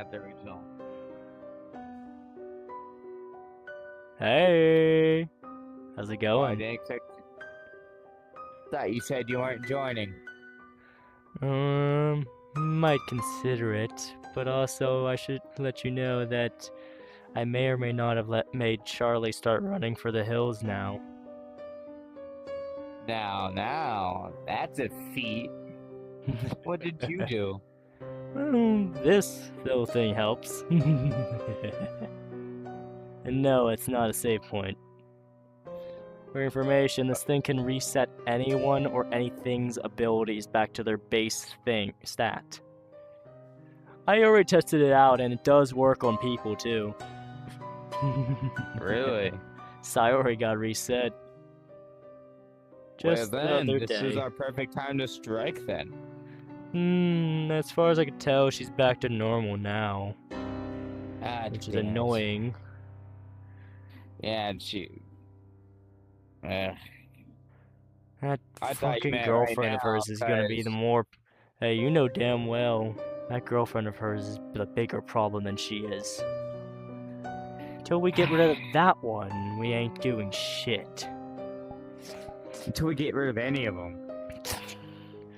at the result. Hey, how's it Oh, I going? didn't expect. Thought you said you weren't joining. Might consider it, but also I should let you know that I may or may not have made Charlie start running for the hills now. Now, that's a feat. What did you do? Well, this little thing helps. And no, it's not a save point. For information, this thing can reset anyone or anything's abilities back to their base stat. I already tested it out, and it does work on people too. Really? Sayori got reset. Just well the then, other this day. is our perfect time to strike then. As far as I can tell, she's back to normal now, which is damn it. annoying. Yeah, and she. That I thought you fucking meant girlfriend right of hers now, is gonna be the 'cause- more. Hey, you know damn well that girlfriend of hers is the bigger problem than she is. Till we get rid of that one, we ain't doing shit. Until we get rid of any of them.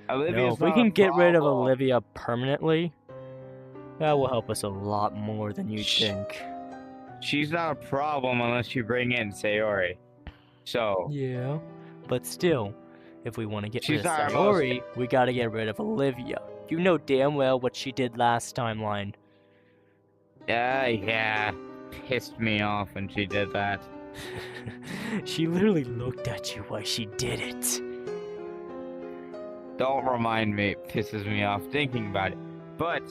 No, Olivia's if we not a can get rid of problem. Olivia permanently, that will help us a lot more than you Shh. think. She's not a problem unless you bring in Sayori. So. Yeah, but still, if we want to get She's rid of not our most- Sayori, we gotta get rid of Olivia. You know damn well what she did last timeline. Yeah. Pissed me off when she did that. She literally looked at you while she did it. Don't remind me, it pisses me off thinking about it. But,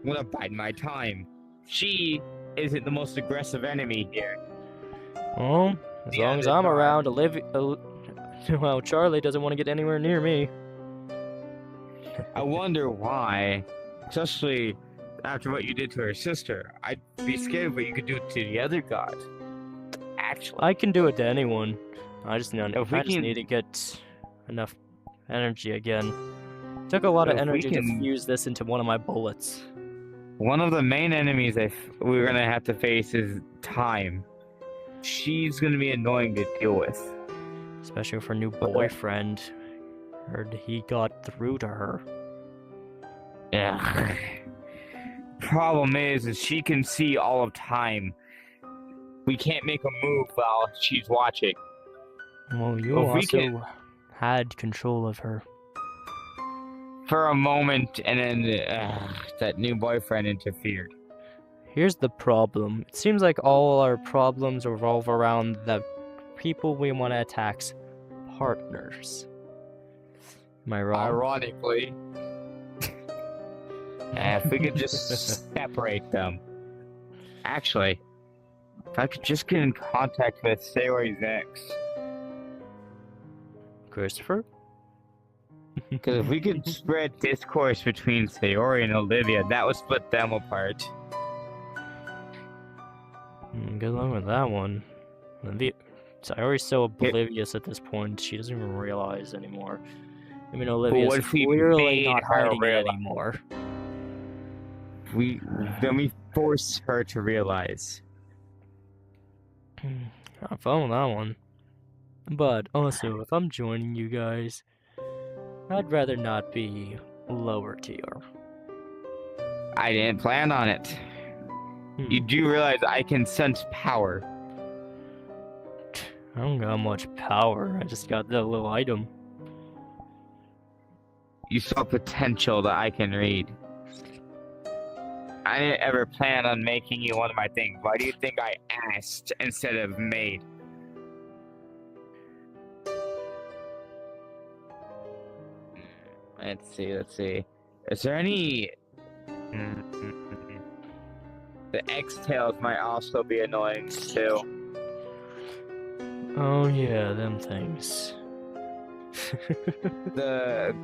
I'm gonna bide my time. She isn't the most aggressive enemy here. Well, as Yeah, long as the I'm dog. around, well, Charlie doesn't want to get anywhere near me. I wonder why, especially after what you did to her sister. I'd be scared what you could do to the other god. Actually, I can do it to anyone. I just If we can- need to get enough energy again. Took a lot of If we energy to can- fuse this into one of my bullets. one of the main enemies we're gonna have to face is time. She's gonna be annoying to deal with. Especially with her new Okay. boyfriend. Heard he got through to her. Yeah. Problem is she can see all of time. We can't make a move while she's watching. Well, you Well, if we also had control of her. For a moment, and then that new boyfriend interfered. Here's the problem. It seems like all our problems revolve around the people we want to attack's partners. Am I wrong? Ironically. If we could just separate them. Actually, if I could just get in contact with Sayori's ex. Christopher? Because if we could spread discourse between Sayori and Olivia, that would split them apart. Good luck with that one. Sayori's so oblivious at this point, she doesn't even realize anymore. I mean, Olivia's what if we clearly made not her hiding it realize? anymore. Then we force her to realize. I found that one. But also, if I'm joining you guys, I'd rather not be lower tier. I didn't plan on it. You do realize I can sense power. I don't got much power. I just got that little item. You saw potential that I can read. I didn't ever plan on making you one of my things. Why do you think I asked instead of made? Let's see. Is there any... The X-Tails might also be annoying, too. Oh yeah, them things. The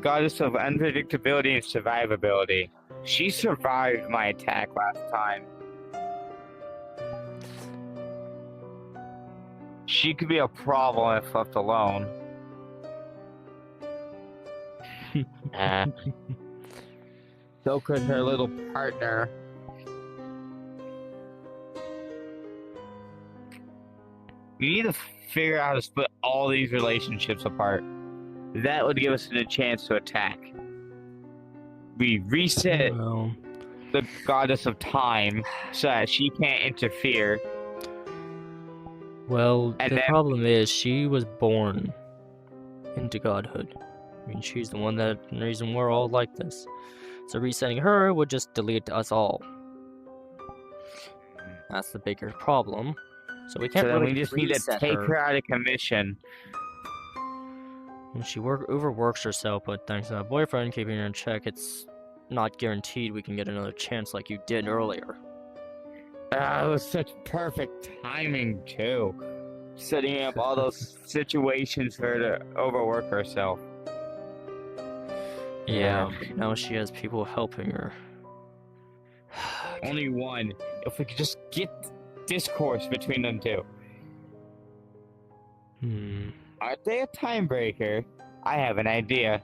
goddess of unpredictability and survivability. She survived my attack last time. She could be a problem if left alone. So could her little partner. We need to figure out how to split all these relationships apart. That would give us a chance to attack. We reset Well, the goddess of time so that she can't interfere. well, And the then- problem is she was born into godhood. I mean, she's the one that reason we're all like this. So resetting her would just delete us all. That's the bigger problem. So we can't So then really we just need to reset take her out of commission. When she overworks herself, but thanks to that boyfriend keeping her in check, it's not guaranteed we can get another chance like you did earlier. It was such perfect timing too. Setting up all those situations for her to overwork herself. Yeah, now she has people helping her. Only one. If we could just get discourse between them two. Aren't they a time breaker? I have an idea.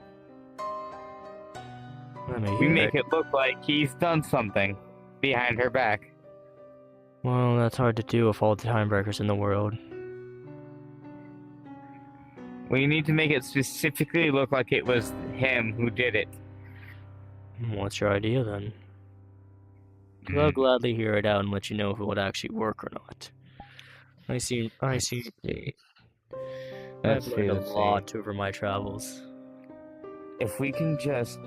We make it look like he's done something behind her back. Well, that's hard to do with all the time breakers in the world. We need to make it specifically look like it was him who did it. What's your idea then? 'Cause I'll gladly hear it out and let you know if it would actually work or not. I see. Let's I've see, learned a let's see. lot over my travels. If we can just,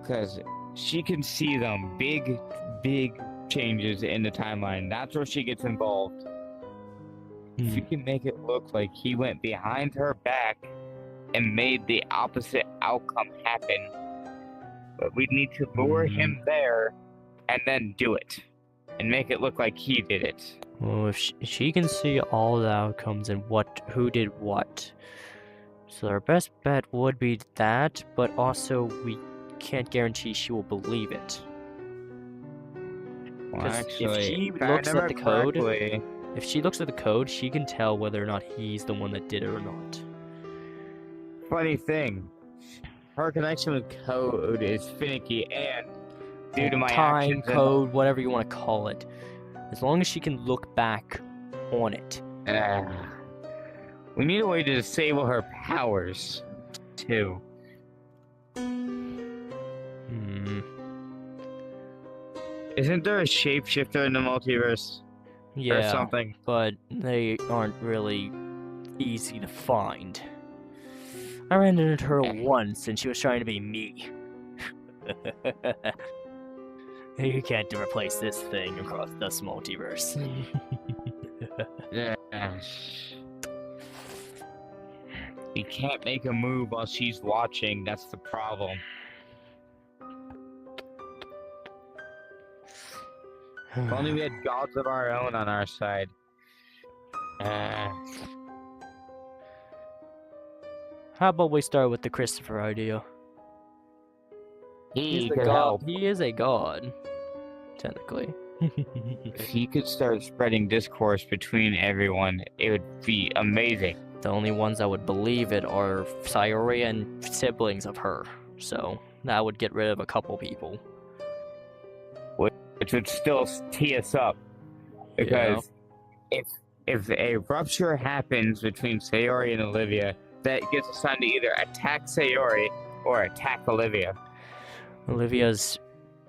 because she can see them big changes in the timeline. That's where she gets involved. If we can make it look like he went behind her back and made the opposite outcome happen, but we need to lure him there and then do it and make it look like he did it. Well, if she can see all the outcomes and who did what, so our best bet would be that, but also we can't guarantee she will believe it. Well, 'Cause actually, if she if I looks at remember the code, correctly- if she looks at the code, she can tell whether or not he's the one that did it or not. Funny thing, her connection with code is finicky, and due to my Time, actions code, whatever you want to call it, as long as she can look back on it. we need a way to disable her powers too. Isn't there a shapeshifter in the multiverse or Yeah, something? but they aren't really easy to find. I ran into her once and she was trying to be me. You can't replace this thing across this multiverse. We can't make a move while she's watching, that's the problem. If only we had gods of our own on our side. How about we start with the Christopher idea? He the could god. help. He is a god, technically. If he could start spreading discourse between everyone, it would be amazing. The only ones that would believe it are Sayori and siblings of her, so that would get rid of a couple people. Which would still tee us up. Because if a rupture happens between Sayori and Olivia, that gives us time to either attack Sayori or attack Olivia. Olivia's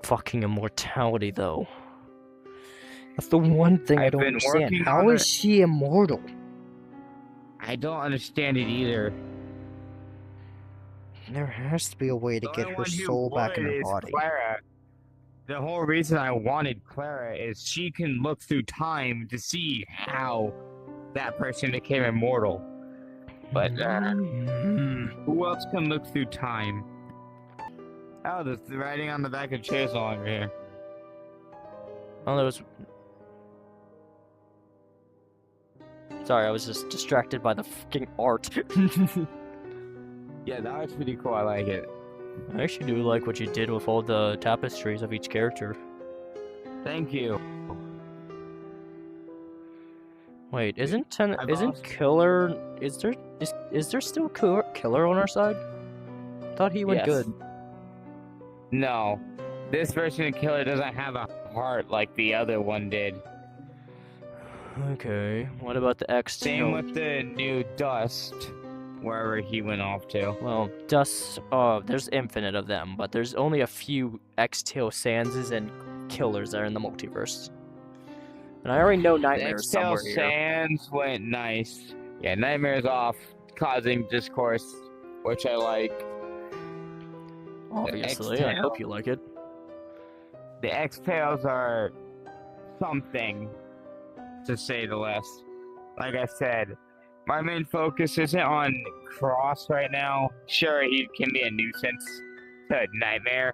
fucking immortality, though. That's the one thing I I've don't been understand. working How on is she immortal? I don't understand it either. There has to be a way to The get only her one who soul back in would her is body. Clara. The whole reason I wanted Clara is she can look through time to see how that person became immortal. But who else can look through time? Oh, there's the writing on the back of chairs no longer here. Oh, there was. Sorry, I was just distracted by the fucking art. Yeah, that was pretty cool. I like it. I actually do like what you did with all the tapestries of each character. Thank you. Wait, isn't I've also- Killer? Is there still Killer on our side? Thought he went Yes. good. No, This version of killer doesn't have a heart like the other one did. Okay, what about the X Same tail? with the new Dust, wherever he went off to. Well, Dust, there's infinite of them, but there's only a few X-Tail Sanses and killers that are in the multiverse. And I already know The Nightmare's X-Tail somewhere here. Sands went nice. Yeah, Nightmare's off, causing discourse, which I like. Obviously, I hope you like it. The X-Tails are something, to say the least. Like I said, my main focus isn't on Cross right now. Sure, he can be a nuisance to Nightmare,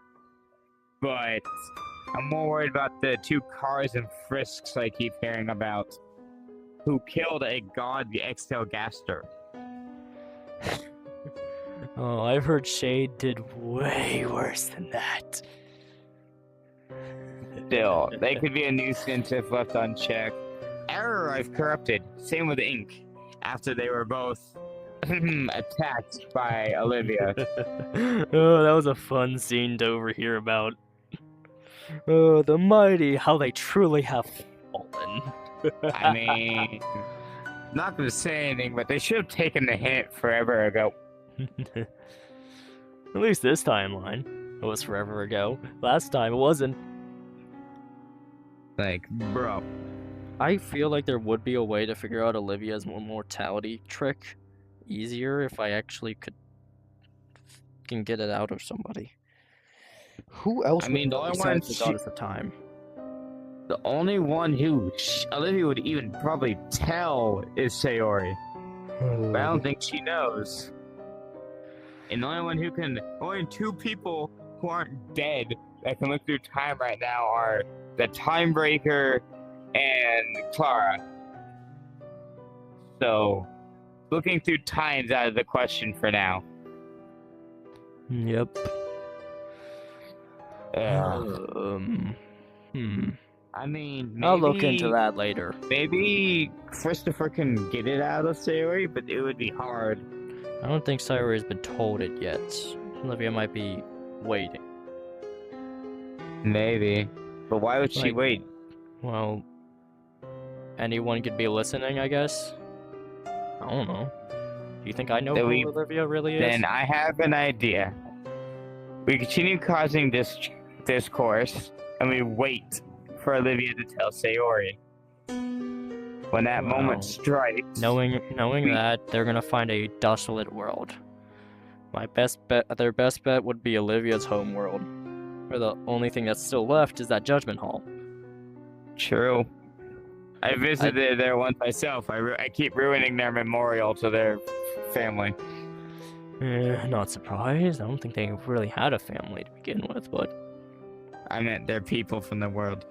but I'm more worried about the two cars and frisks I keep hearing about, who killed a god, the X-Tail Gaster. Oh, I've heard Shade did way worse than that. Still, they could be a nuisance if left unchecked. Error I've corrupted. Same with Ink. After they were both attacked by Olivia. Oh, that was a fun scene to overhear about. Oh, the mighty, how they truly have fallen. I mean, not gonna say anything, but they should have taken the hint forever ago. At least this timeline. It was forever ago. Last time it wasn't. Like, bro. I feel like there would be a way to figure out Olivia's mortality trick easier if I actually can get it out of somebody. Who else? I mean, the only one the Goddess of Time. The only one who Olivia would even probably tell is Sayori. But I don't think she knows. And the only one who can, only two people who aren't dead that can look through time right now are the Timebreaker and Clara. So, looking through time's out of the question for now. Yep. I mean, maybe, I'll look into that later. Maybe Christopher can get it out of Sayori, but it would be hard. I don't think Sayori has been told it yet. Olivia might be waiting. Maybe. But why would she wait? Well, anyone could be listening, I guess. I don't know. Do you think I know who Olivia really is? Then I have an idea. We continue causing this discourse, and we wait for Olivia to tell Sayori. When that moment strikes, knowing that, they're gonna find a desolate world. Their best bet would be Olivia's home world, where the only thing that's still left is that Judgment Hall. True. I visited there once myself. I keep ruining their memorial to their family. Not surprised. I don't think they really had a family to begin with, but... I meant they're people from the world.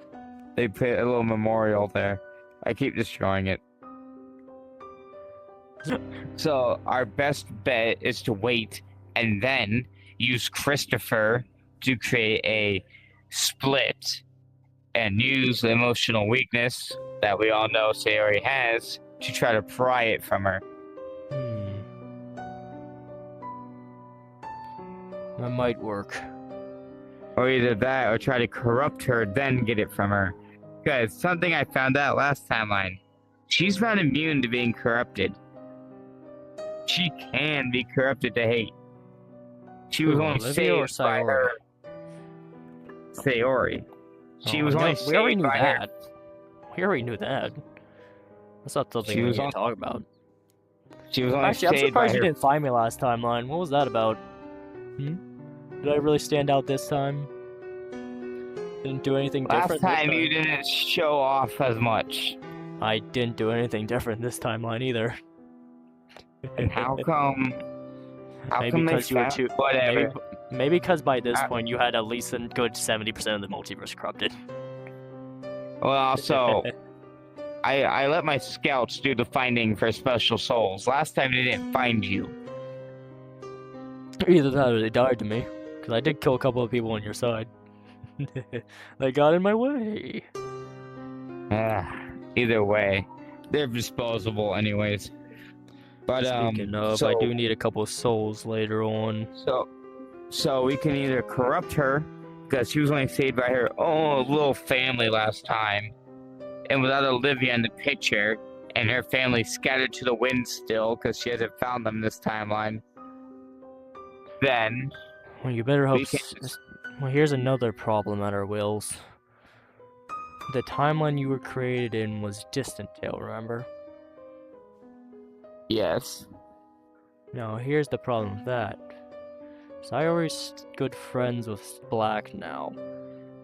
They put a little memorial there. I keep destroying it. So, our best bet is to wait and then use Christopher to create a split and use the emotional weakness that we all know Sayori has to try to pry it from her. That might work. Or either that, or try to corrupt her, then get it from her. Because something I found out last timeline, she's not immune to being corrupted. She can be corrupted to hate. She was only saved by her. Sayori. She was only saved by her. We already knew that. That's not something we need to talk about. She was only Actually, I'm surprised you didn't find me last timeline. What was that about? Did I really stand out this time? Didn't do anything different? Last time you didn't show off as much. I didn't do anything different this timeline either. And how come? Maybe because you were too. Whatever. Maybe because by this point you had at least a good 70% of the multiverse corrupted. Well, also, I let my scouts do the finding for special souls. Last time they didn't find you. Either that or they died to me, because I did kill a couple of people on your side. They got in my way. Either way, they're disposable anyways. But speaking of, I do need a couple of souls later on. So we can either corrupt her, because she was only saved by her own little family last time. And without Olivia in the picture, and her family scattered to the wind still, because she hasn't found them this timeline, then... Well, you better hope... we can... Well, here's another problem at our wills. The timeline you were created in was Distant Tale, remember? Yes. Now, here's the problem with that. Sayori's good friends with Black now.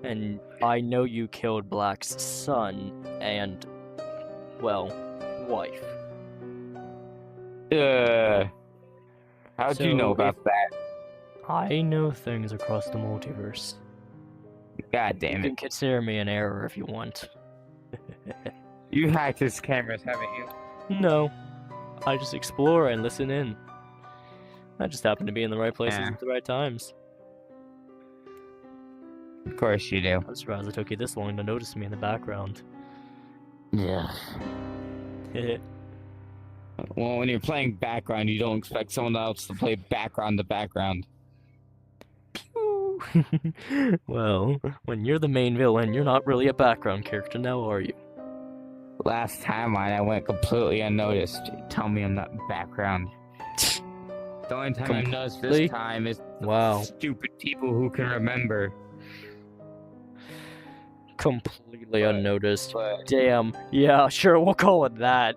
And I know you killed Black's son and, well, wife. How'd you know about that? I know things across the multiverse. God damn You it. can consider me an error if you want. You hacked his cameras, haven't you? No. I just explore and listen in. I just happen to be in the right places at the right times. Of course you do. I'm surprised it took you this long to notice me in the background. Yeah. Well, when you're playing background, you don't expect someone else to play background to background. Well, when you're the main villain, you're not really a background character now, are you? Last time I went completely unnoticed. Tell me I'm not background. The only time I noticed this time is stupid people who can remember. Completely unnoticed. Damn. Yeah, sure, we'll call it that.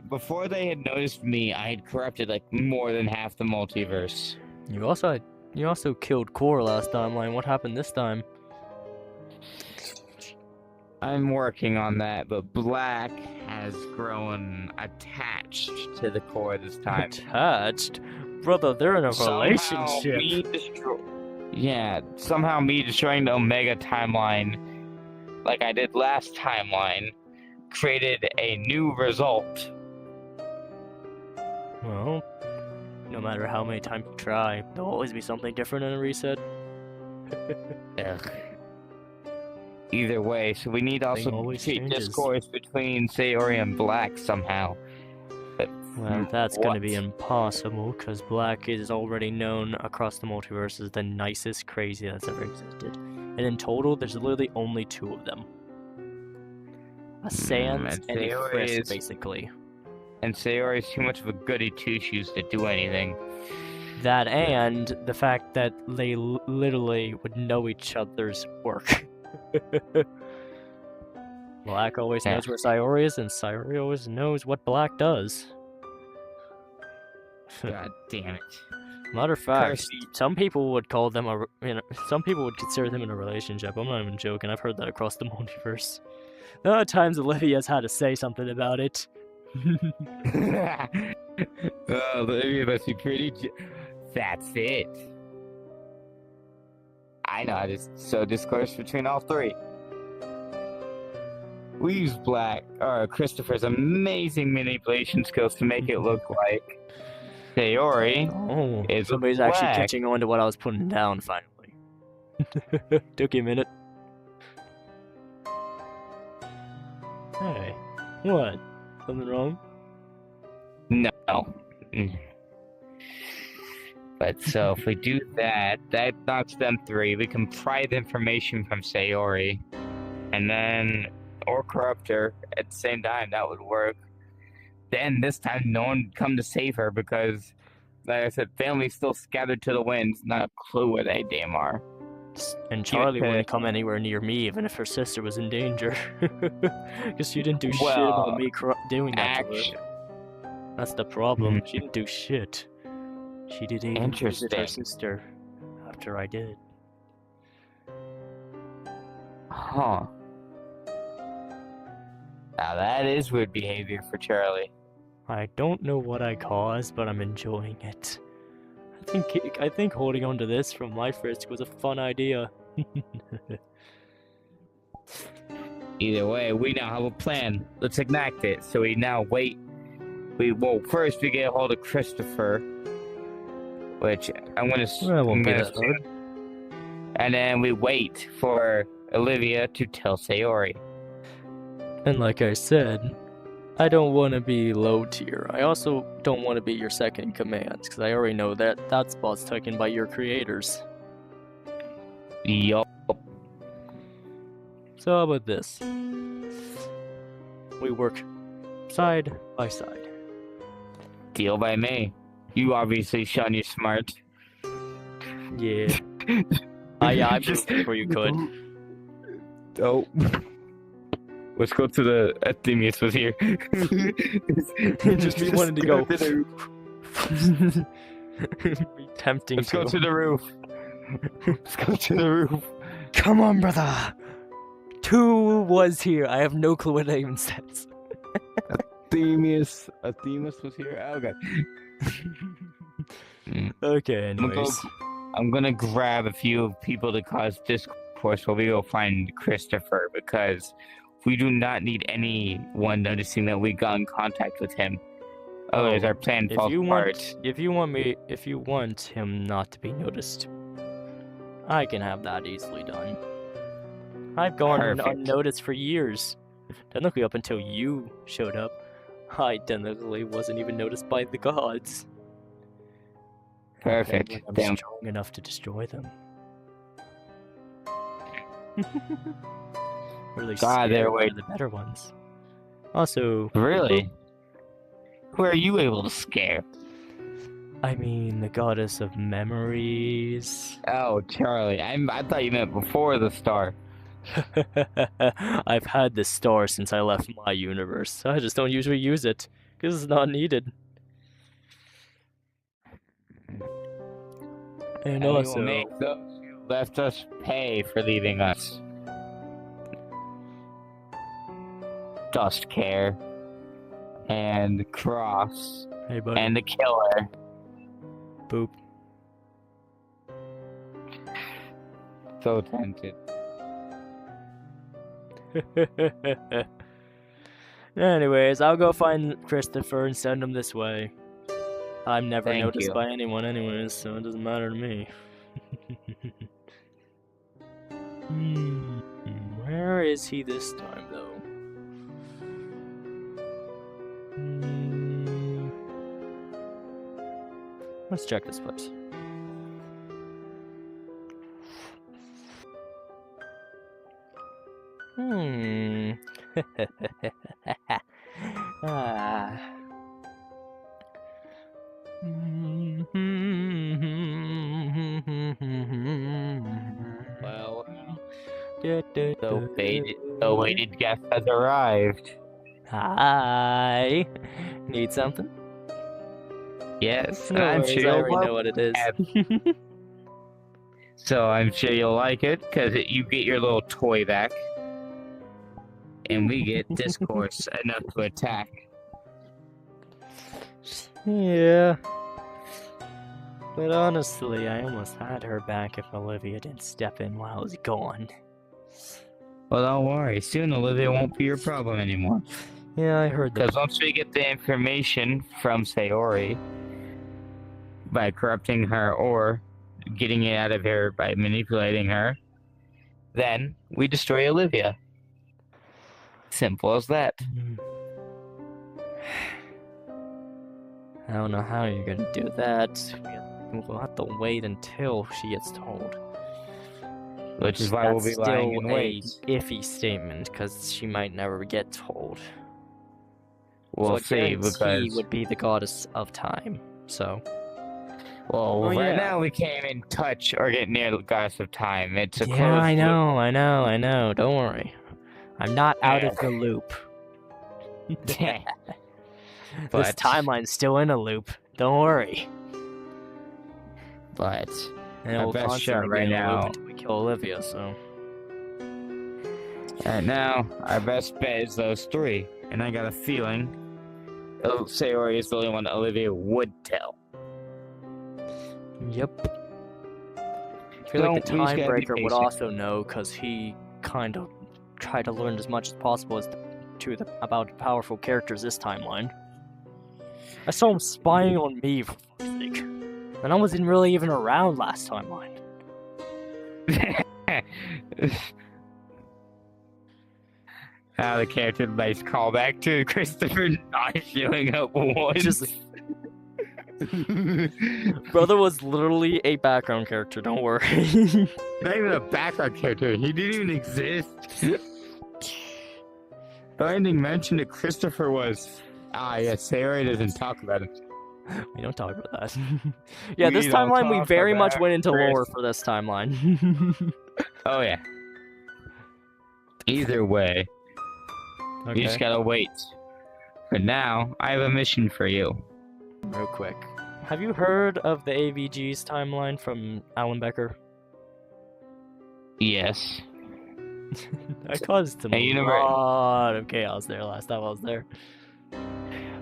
Before they had noticed me, I had corrupted like more than half the multiverse. You also killed Core last timeline. What happened this time? I'm working on that, but Black has grown attached to the Core this time. Attached? Brother, they're in a relationship. Somehow me destroying the Omega timeline, like I did last timeline, created a new result. Well, no matter how many times you try, there'll always be something different in a reset. Ugh. Either way, so we need also to create discourse between Sayori and Black somehow. But well, that's gonna be impossible, because Black is already known across the multiverse as the nicest crazy that's ever existed. And in total, there's literally only two of them. A Sans and a Frisk, basically. And Sayori is too much of a goody two-shoes to do anything. That and the fact that they literally would know each other's work. Black always knows where Sayori is, and Sayori always knows what Black does. God damn it. Matter of fact, some people would call them some people would consider them in a relationship. I'm not even joking. I've heard that across the multiverse. There are times Olivia's had to say something about it. Olivia must be pretty. That's it. I know how to sow discourse between all three. We use Christopher's amazing manipulation skills to make it look like Sayori is somebody's Black. Actually catching on to what I was putting down finally. Took you a minute. Hey, what? Something wrong? No. But so if we do that, that knocks them three. We can pry the information from Sayori, and then or corrupt her at the same time. That would work. Then this time, no one would come to save her because, like I said, family's still scattered to the winds. Not a clue where they damn are. And Charlie wouldn't come anywhere near me, even if her sister was in danger, because she didn't do shit about me doing that to her. That's the problem. She didn't do shit. She didn't even visit her sister after I did. Huh. Now that is weird behavior for Charlie. I don't know what I caused, but I'm enjoying it. I think holding on to this from my Frisk was a fun idea. Either way, we now have a plan. Let's enact it. So we now wait. First we get a hold of Christopher, which I'm gonna and then we wait for Olivia to tell Sayori. And like I said, I don't want to be low tier. I also don't want to be your second in command, because I already know that spot's taken by your creators. Yup. So how about this? We work side by side. Deal by me. You obviously shown you smart. Yeah. I moved before you could. Oh. Let's go to the Athenius was here. Just me wanting to go. Tempting. Let's go to the roof. Let's go to the roof. Come on, brother. 2 was here. I have no clue what that even says. Athenius was here. Oh god. Okay, anyways. I'm gonna grab a few people to cause discourse while we go find Christopher, because we do not need anyone noticing that we got in contact with him. Otherwise, our plan falls apart. If you want him not to be noticed, I can have that easily done. I've gone unnoticed for years. Technically, up until you showed up, I technically wasn't even noticed by the gods. Perfect. I'm Damn. strong enough to destroy them. Really God, they're way the better ones. Also, really. Who are you able to scare? I mean, the goddess of memories. Oh, Charlie. I thought you meant before the star. I've had this star since I left my universe. I just don't usually use it because it's not needed. And we also, will make those who left us pay for leaving us. Dust Care and Cross hey buddy, and the Killer. boop. So tempted. Anyways, I'll go find Christopher and send him this way. I'm never Thank noticed you. by anyone anyways, so it doesn't matter to me. Where is he this time, though? Let's check this place. Ah. Well, the awaited guest has arrived. Hi. Need something? Yes, No I'm worries, sure I you'll already love know what it is. it. So I'm sure you'll like it, because you get your little toy back. And we get discourse enough to attack. Yeah. But honestly, I almost had her back if Olivia didn't step in while I was gone. Well, don't worry. Soon Olivia won't be your problem anymore. Yeah, I heard that. Because once we get the information from Sayori, by corrupting her or getting it out of her by manipulating her, then we destroy Olivia. Simple as that. I don't know how you're gonna do that. We'll have to wait until she gets told. Which is why we'll be lying in still a wait. iffy statement, because she might never get told. We'll So see, he because... would be the goddess of time, so... Well, Oh, right yeah. now we can't even touch or get near the goddess of time. It's a Yeah, closed I know. Don't worry. I'm not out of the loop. loop. This But- timeline's still in a loop. Don't worry. But And Our it will best constantly shot be right in a loop now- until we kill Olivia, so... right now, our best bet is those 3. And I got a feeling Sayori is the only one that Olivia would tell. Yep. I feel like the We just gotta be Timebreaker would patient. also know, because he kind of tried to learn as much as possible about powerful characters this timeline. I saw him spying on me, for fuck's sake. And I wasn't really even around last timeline. The character nice callback to Christopher not showing up once. Just Brother was literally a background character, don't worry. Not even a background character. He didn't even exist. The only thing mentioned to Christopher was, yeah, Sarah doesn't talk about it. We don't talk about that. Yeah, We this don't timeline, we talk very much about went into Chris. lore for this timeline. Oh, yeah. Either way, you just Okay, gotta wait. But now, I have a mission for you. real quick. Have you heard of the AVG's timeline from Alan Becker? Yes. I caused him Hey, a you never- lot of chaos there last time I was there.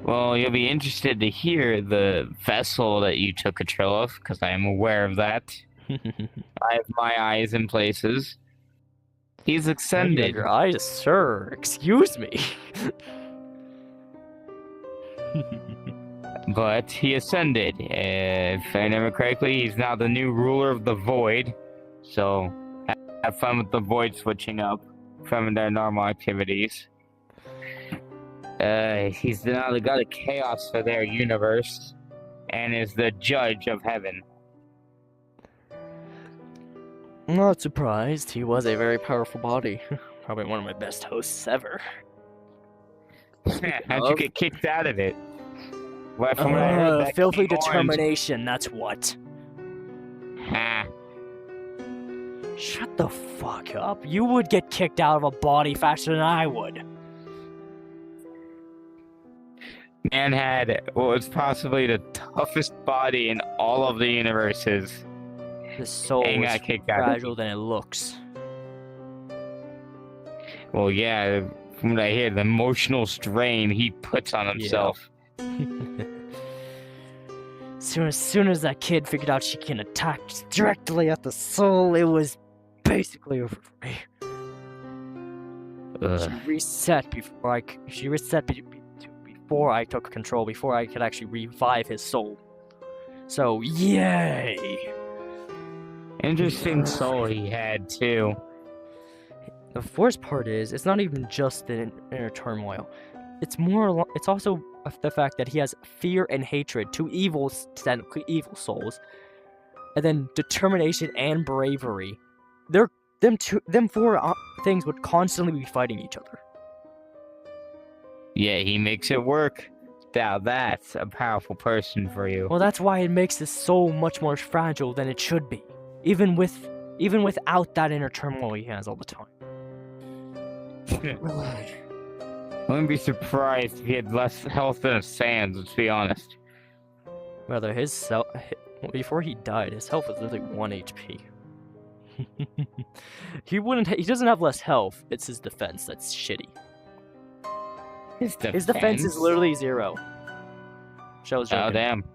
Well, you'll be interested to hear the vessel that you took control of, because I am aware of that. I have my eyes in places. He's You have ascended. your eyes, sir. Excuse me. But he ascended. If I remember correctly, he's now the new ruler of the Void. So have fun with the Void switching up from their normal activities. He's now the god of chaos for their universe, and is the judge of heaven. Not surprised. He was a very powerful body. Probably one of my best hosts ever. How'd you get kicked out of it? Well, from what I heard, that Filthy King Orange- determination, that's what. Ha. Shut the fuck up. You would get kicked out of a body faster than I would. Man had what was possibly the toughest body in all of the universes. This soul And is got kicked out. fragile than it looks. Well, yeah, from what I hear, the emotional strain he puts on himself. Soon as that kid figured out she can attack directly at the soul, it was basically over for me. Ugh. She reset before I took control, before I could actually revive his soul. So yay! Interesting soul he had too. The worst part is, it's not even just the inner turmoil. It's also the fact that he has fear and hatred, two technically evil souls, and then determination and bravery. Them four things would constantly be fighting each other. Yeah, he makes it work. Now that's a powerful person for you. Well, that's why it makes his soul much more fragile than it should be, even without that inner turmoil he has all the time. I wouldn't be surprised if he had less health than a Sans, let's be honest. Rather, before he died, his health was literally 1 HP. He doesn't have less health, it's his defense that's shitty. His Defense is literally 0. Shows Oh, damn. Even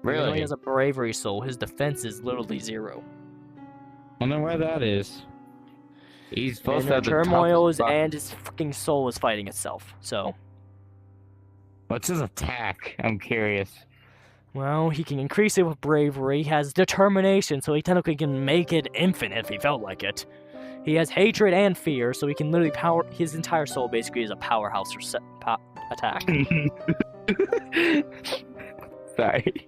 though Really? he has a bravery soul, his defense is literally 0. Wonder where that is. He's supposed to Inner have the turmoils toughest and his fucking soul is fighting itself, so... What's his attack? I'm curious. Well, he can increase it with bravery, he has determination, so he technically can make it infinite if he felt like it. He has hatred and fear, so he can literally power... His entire soul basically is a powerhouse attack. Sorry.